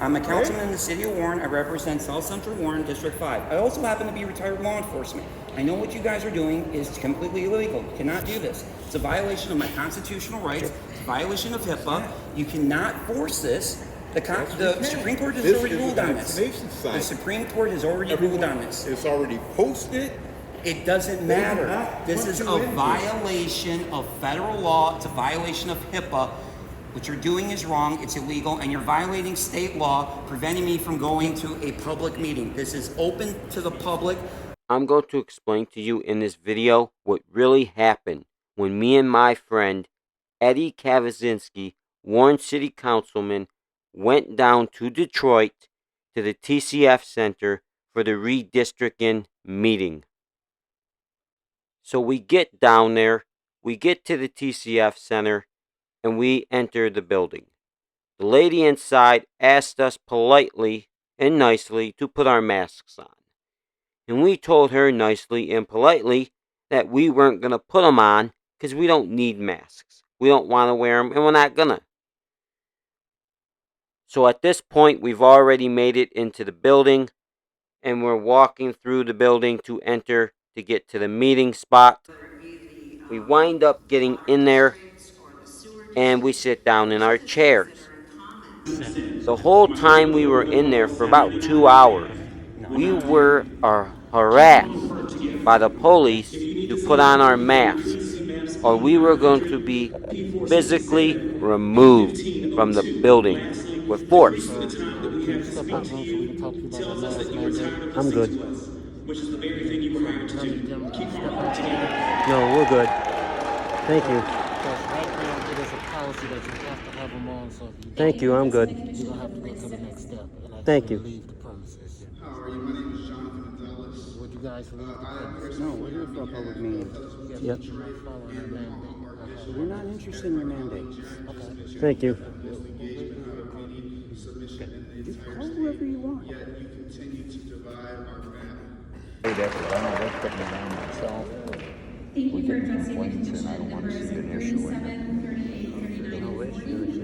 I'm a councilman in the city of Warren. I represent South Central Warren, District 5. I also happen to be retired law enforcement. I know what you guys are doing is completely illegal. You cannot do this. It's a violation of my constitutional rights. It's a violation of HIPAA. You cannot force this. The Supreme Court has already ruled on this. The Supreme Court has already ruled on this. It's already posted. It doesn't matter. This is a violation of federal law. It's a violation of HIPAA. What you're doing is wrong. It's illegal, and you're violating state law, preventing me from going to a public meeting. This is open to the public. I'm going to explain to you in this video what really happened when me and my friend Eddie Kabacinski, Warren City Councilman, went down to Detroit to the TCF Center for the Redistricting meeting. So we get down there, we get to the TCF Center, and we enter the building. The lady inside asked us politely and nicely to put our masks on. And we told her nicely and politely that we weren't going to put them on because we don't need masks. We don't want to wear them, and we're not going to. So at this point, we've already made it into the building, and we're walking through the building to enter to get to the meeting spot. We wind up getting in there, and we sit down in our chairs. The whole time we were in there for about 2 hours, we were harassed by the police to put on our masks, or we were going to be physically removed from the building with force. I'm good. No, we're good. Thank you. Thank you, I'm good. Thank you. Would you guys leave the premises? No, we're here for a public meeting. Yep. We're not interested in your mandate. Thank you. Just call whoever you want.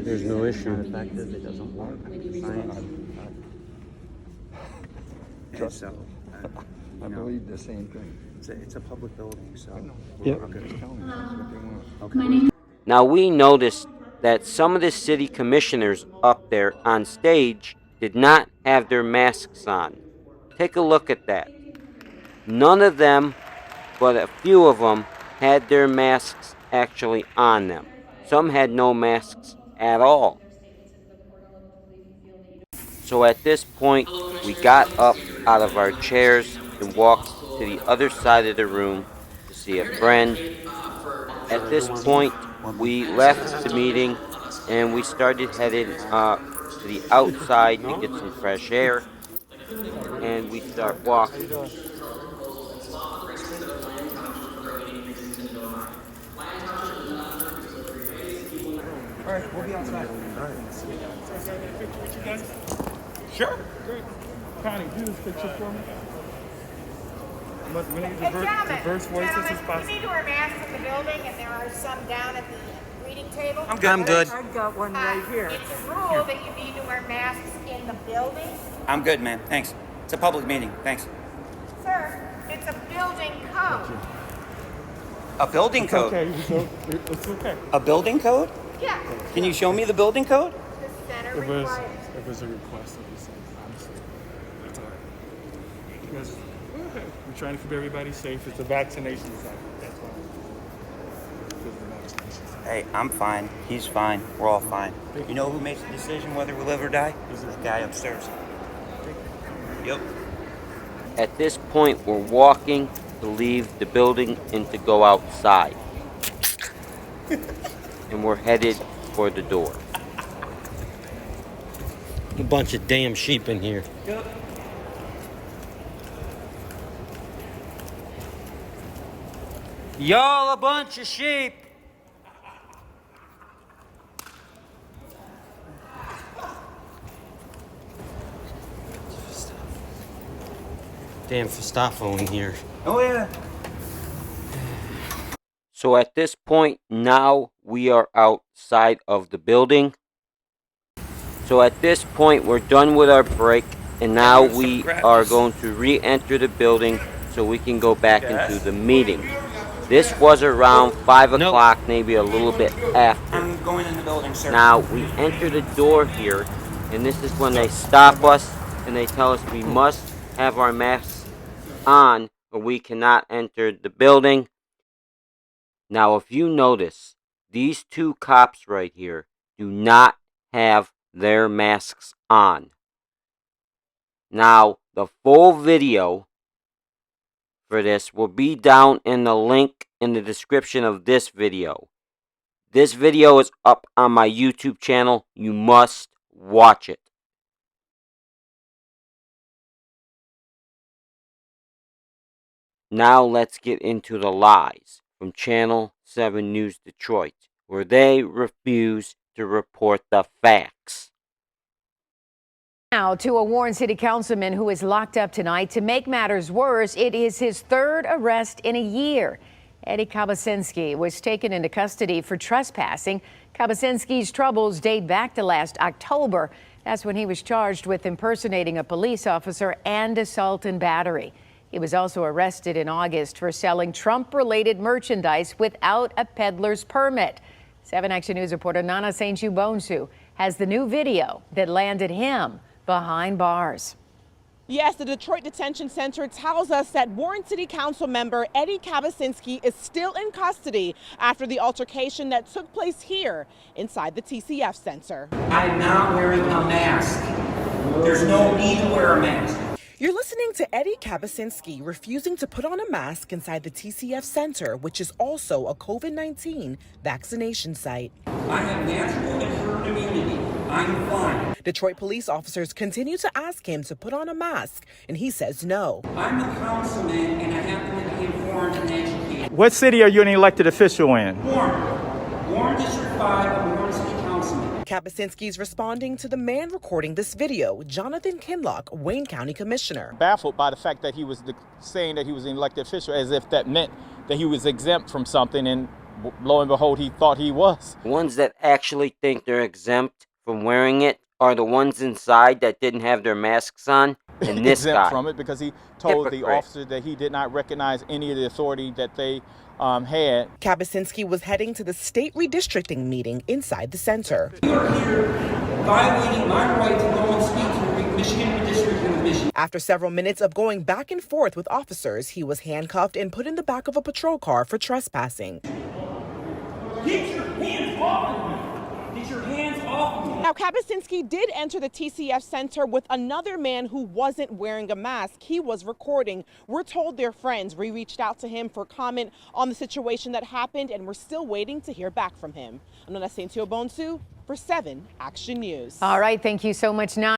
There's no issue. The fact is, it doesn't work. I believe the same thing. It's a public building, so. Yep. Okay. Now we noticed that some of the city commissioners up there on stage did not have their masks on. Take a look at that. None of them, but a few of them, had their masks actually on them. Some had no masks at all. So at this point, we got up out of our chairs and walked to the other side of the room to see a friend. At this point, we left the meeting and we started heading to the outside to get some fresh air, and we start walking. All right, we'll be outside. All right. Picture with you guys? Sure. Great. Connie, do this picture for me. We need diverse voices as possible. We need to wear masks in the building, and there are some down at the reading table. I'm good. I've got one right here. It's a rule that you need to wear masks in the building. I'm good, man. Thanks. It's a public meeting. Thanks. Sir, it's a building code. A building code? Okay, so it's okay. A building code? Yeah. Can you show me the building code? The center It was requires. a request of the city, honestly. That's all right. Because we're trying to keep everybody safe. It's a vaccination site. That's why. Because of the vaccination site. Hey, I'm fine. He's fine. We're all fine. You know who makes the decision whether we live or die? Is this guy upstairs. Yep. At this point, we're walking to leave the building and to go outside. And we're headed for the door. A bunch of damn sheep in here. Yep. Y'all a bunch of sheep. Damn Festafo in here. Oh, yeah. So at this point, now we are outside of the building. So at this point, we're done with our break, and now Everyone, we grab are this. going to re-enter the building so we can go back into the meeting. This was around 5 Nope. o'clock, maybe a little bit after. I'm going in the building, sir. Now, we enter the door here, and this is when they stop us and they tell us we must have our masks on or we cannot enter the building. Now, if you notice, these two cops right here do not have their masks on. Now, the full video for this will be down in the link in the description of this video. This video is up on my YouTube channel. You must watch it. Now let's get into the lies from Channel 7 News Detroit, where they refuse to report the facts. Now to a Warren City Councilman who is locked up tonight. To make matters worse, it is his third arrest in a year. Eddie Kabacinski was taken into custody for trespassing. Kabacinski's troubles date back to last October. That's when he was charged with impersonating a police officer and assault and battery. He was also arrested in August for selling Trump-related merchandise without a peddler's permit. 7 Action News reporter Nana St. Bonsu has the new video that landed him behind bars. Yes, the Detroit Detention Center tells us that Warren City Council member Eddie Kabacinski is still in custody after the altercation that took place here inside the TCF Center. I'm not wearing a mask. There's no need to wear a mask. You're listening to Eddie Kabacinski refusing to put on a mask inside the TCF Center, which is also a COVID-19 vaccination site. I have natural and herd immunity. I'm fine. Detroit police officers continue to ask him to put on a mask, and he says no. I'm a councilman, and I happen to be informed and educated. What city are you an elected official in? Warren District 5, I'm a Warren City Councilman. Kabacinski's responding to the man recording this video, Jonathan Kinlock, Wayne County Commissioner. Baffled by the fact that he was saying that he was an elected official, as if that meant that he was exempt from something, and lo and behold, he thought he was. Ones that actually think they're exempt from wearing it are the ones inside that didn't have their masks on, and this exempt guy. from it because he told the Hypocrite. officer that he did not recognize any of the authority that they had. Kabacinski was heading to the state redistricting meeting inside the center. You are here violating my right to go and speak to the Michigan Redistricting Commission. After several minutes of going back and forth with officers, he was handcuffed and put in the back of a patrol car for trespassing. Get your hands off of me! Get your hands off of me! Now, Kabacinski did enter the TCF Center with another man who wasn't wearing a mask. He was recording. We're told they're friends. We reached out to him for comment on the situation that happened, and we're still waiting to hear back from him. I'm Nana St. Bonsu for 7 Action News. All right, thank you so much, Nana.